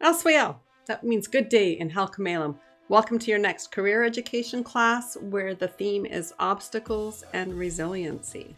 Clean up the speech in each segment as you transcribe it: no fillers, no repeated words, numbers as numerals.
Aswael. That means good day in Halkomelem. Welcome to your next career education class where the theme is obstacles and resiliency.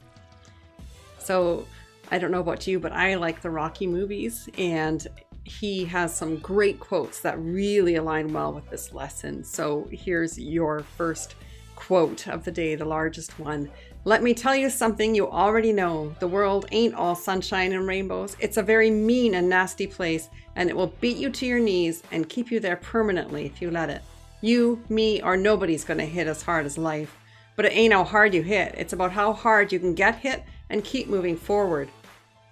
So I don't know about you, but I like the Rocky movies, and he has some great quotes that really align well with this lesson. So here's your first quote of the day, the largest one. Let me tell you something you already know. The world ain't all sunshine and rainbows. It's a very mean and nasty place, and it will beat you to your knees and keep you there permanently if you let it. You, me, or nobody's going to hit as hard as life. But it ain't how hard you hit. It's about how hard you can get hit and keep moving forward.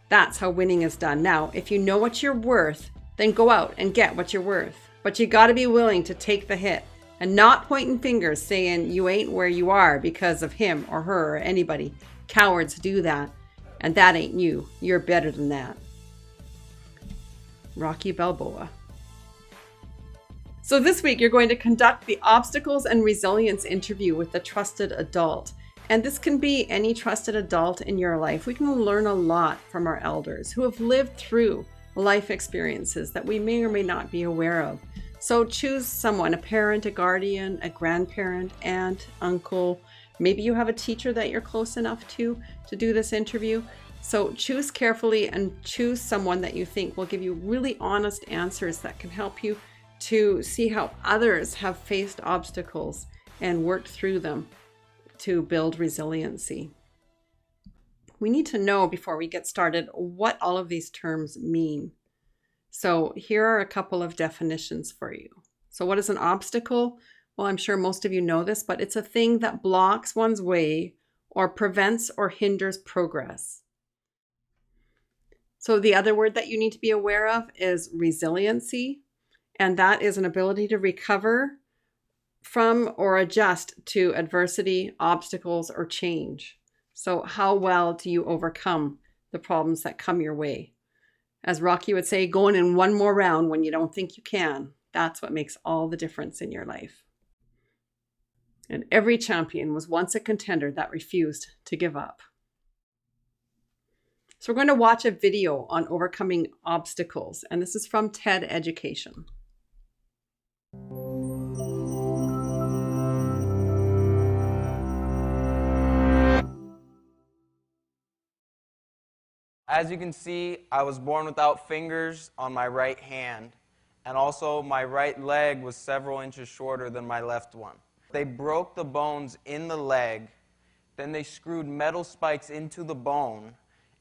That's how winning is done. Now, if you know what you're worth, then go out and get what you're worth. But you got to be willing to take the hit and not pointing fingers saying you ain't where you are because of him or her or anybody. Cowards do that, and that ain't you. You're better than that. Rocky Balboa. So this week you're going to conduct the obstacles and resilience interview with a trusted adult. And this can be any trusted adult in your life. We can learn a lot from our elders who have lived through life experiences that we may or may not be aware of. So choose someone, a parent, a guardian, a grandparent, aunt, uncle. Maybe you have a teacher that you're close enough to do this interview. So choose carefully and choose someone that you think will give you really honest answers that can help you to see how others have faced obstacles and worked through them to build resiliency. We need to know before we get started what all of these terms mean. So here are a couple of definitions for you. So what is an obstacle? Well, I'm sure most of you know this, but it's a thing that blocks one's way or prevents or hinders progress. So the other word that you need to be aware of is resiliency, and that is an ability to recover from or adjust to adversity, obstacles, or change. So how well do you overcome the problems that come your way? As Rocky would say, going in one more round when you don't think you can. That's what makes all the difference in your life. And every champion was once a contender that refused to give up. So we're going to watch a video on overcoming obstacles, and this is from TED Education. As you can see, I was born without fingers on my right hand, and also my right leg was several inches shorter than my left one. They broke the bones in the leg, then they screwed metal spikes into the bone.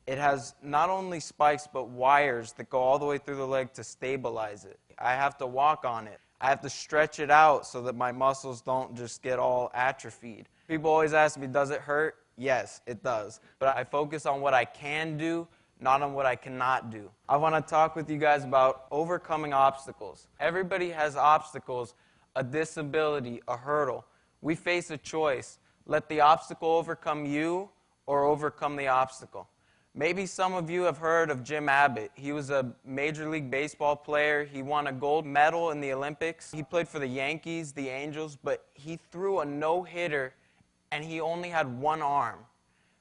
It has not only spikes, but wires that go all the way through the leg to stabilize it. I have to walk on it. I have to stretch it out so that my muscles don't just get all atrophied. People always ask me, does it hurt? Yes, it does. But I focus on what I can do, not on what I cannot do. I want to talk with you guys about overcoming obstacles. Everybody has obstacles, a disability, a hurdle. We face a choice. Let the obstacle overcome you or overcome the obstacle. Maybe some of you have heard of Jim Abbott. He was a Major League Baseball player. He won a gold medal in the Olympics. He played for the Yankees, the Angels, but he threw a no-hitter and he only had one arm.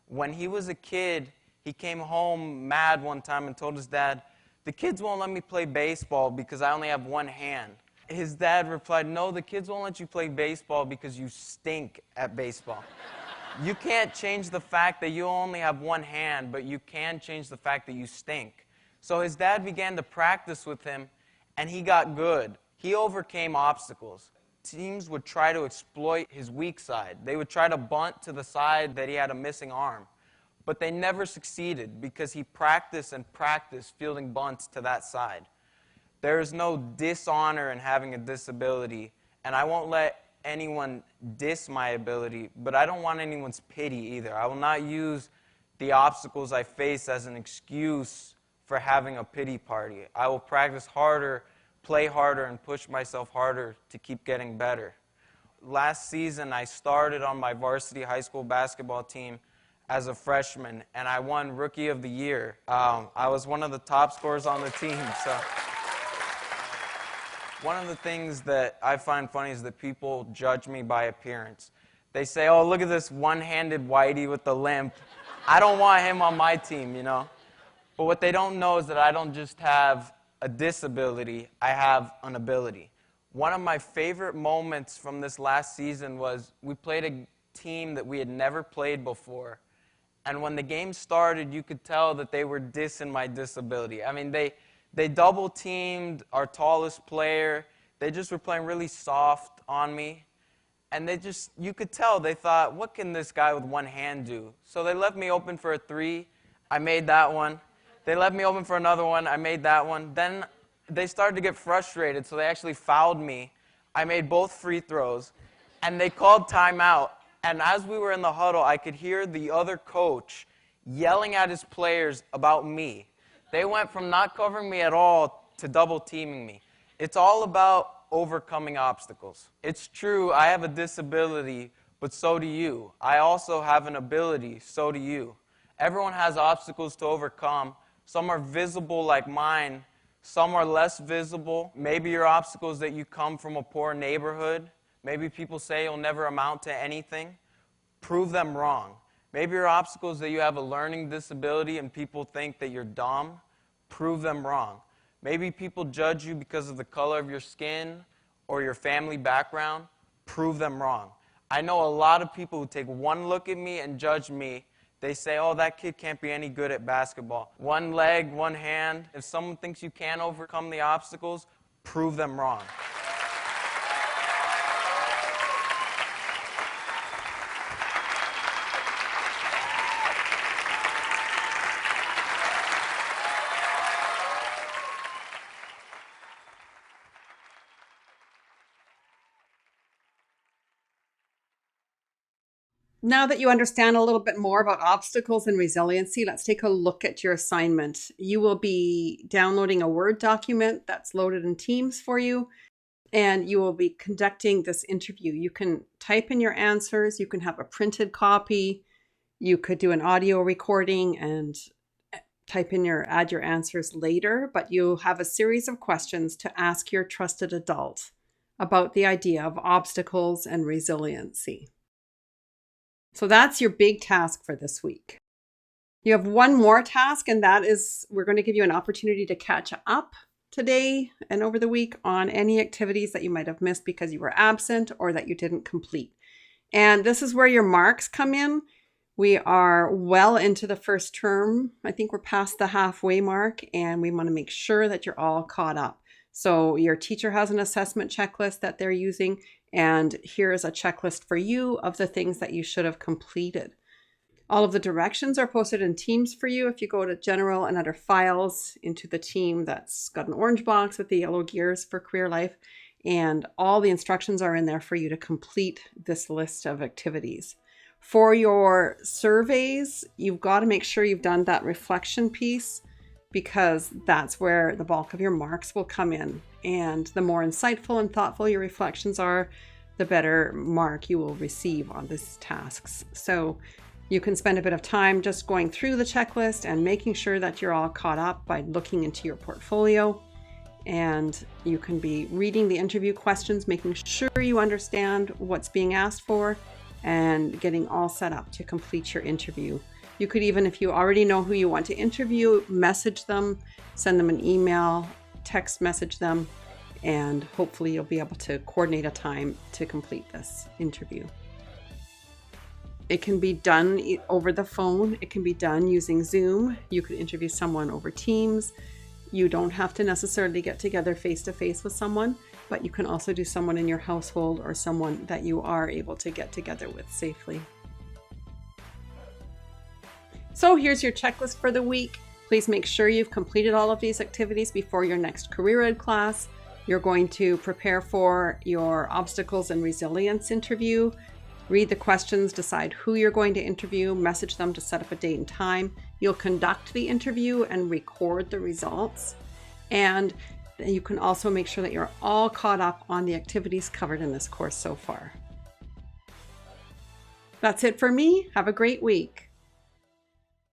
When he was a kid, he came home mad one time and told his dad, "The kids won't let me play baseball because I only have one hand." His dad replied, "No, the kids won't let you play baseball because you stink at baseball." You can't change the fact that you only have one hand, but you can change the fact that you stink. So his dad began to practice with him, and he got good. He overcame obstacles. Teams would try to exploit his weak side. They would try to bunt to the side that he had a missing arm. But they never succeeded because he practiced and practiced fielding bunts to that side. There is no dishonor in having a disability, and I won't let anyone diss my ability, but I don't want anyone's pity either. I will not use the obstacles I face as an excuse for having a pity party. I will practice harder, play harder, and push myself harder to keep getting better. Last season, I started on my varsity high school basketball team as a freshman, and I won Rookie of the Year. I was one of the top scorers on the team, so... One of the things that I find funny is that people judge me by appearance. They say, "Oh, look at this one-handed whitey with the limp. I don't want him on my team, you know." But what they don't know is that I don't just have a disability, I have an ability. One of my favorite moments from this last season was we played a team that we had never played before. And when the game started, you could tell that they were dissing my disability. I mean, they double-teamed our tallest player. They just were playing really soft on me. And you could tell, they thought, what can this guy with one hand do? So they left me open for a three. I made that one. They left me open for another one. I made that one. Then they started to get frustrated, so they actually fouled me. I made both free throws, and they called timeout. And as we were in the huddle, I could hear the other coach yelling at his players about me. They went from not covering me at all to double-teaming me. It's all about overcoming obstacles. It's true, I have a disability, but so do you. I also have an ability, so do you. Everyone has obstacles to overcome. Some are visible like mine. Some are less visible. Maybe your obstacle is that you come from a poor neighborhood. Maybe people say you'll never amount to anything. Prove them wrong. Maybe your obstacle is that you have a learning disability and people think that you're dumb. Prove them wrong. Maybe people judge you because of the color of your skin or your family background. Prove them wrong. I know a lot of people who take one look at me and judge me. They say, oh, that kid can't be any good at basketball. One leg, one hand. If someone thinks you can't overcome the obstacles, prove them wrong. Now that you understand a little bit more about obstacles and resiliency, let's take a look at your assignment. You will be downloading a Word document that's loaded in Teams for you, and you will be conducting this interview. You can type in your answers, you can have a printed copy, you could do an audio recording and add your answers later, but you'll have a series of questions to ask your trusted adult about the idea of obstacles and resiliency. So that's your big task for this week. You have one more task, and that is we're going to give you an opportunity to catch up today and over the week on any activities that you might have missed because you were absent or that you didn't complete. And this is where your marks come in. We are well into the first term. I think we're past the halfway mark, and we want to make sure that you're all caught up. So your teacher has an assessment checklist that they're using, and here is a checklist for you of the things that you should have completed. All of the directions are posted in Teams for you. If you go to General and under Files into the team that's got an orange box with the yellow gears for Career Life, and all the instructions are in there for you to complete this list of activities. For your surveys, you've got to make sure you've done that reflection piece, because that's where the bulk of your marks will come in. And the more insightful and thoughtful your reflections are, the better mark you will receive on these tasks. So you can spend a bit of time just going through the checklist and making sure that you're all caught up by looking into your portfolio. And you can be reading the interview questions, making sure you understand what's being asked for, and getting all set up to complete your interview. You could even, if you already know who you want to interview, message them, send them an email, text message them, and hopefully you'll be able to coordinate a time to complete this interview. It can be done over the phone. It can be done using Zoom. You could interview someone over Teams. You don't have to necessarily get together face-to-face with someone, but you can also do someone in your household or someone that you are able to get together with safely. So here's your checklist for the week. Please make sure you've completed all of these activities before your next career ed class. You're going to prepare for your obstacles and resilience interview. Read the questions, decide who you're going to interview, message them to set up a date and time. You'll conduct the interview and record the results. And you can also make sure that you're all caught up on the activities covered in this course so far. That's it for me. Have a great week.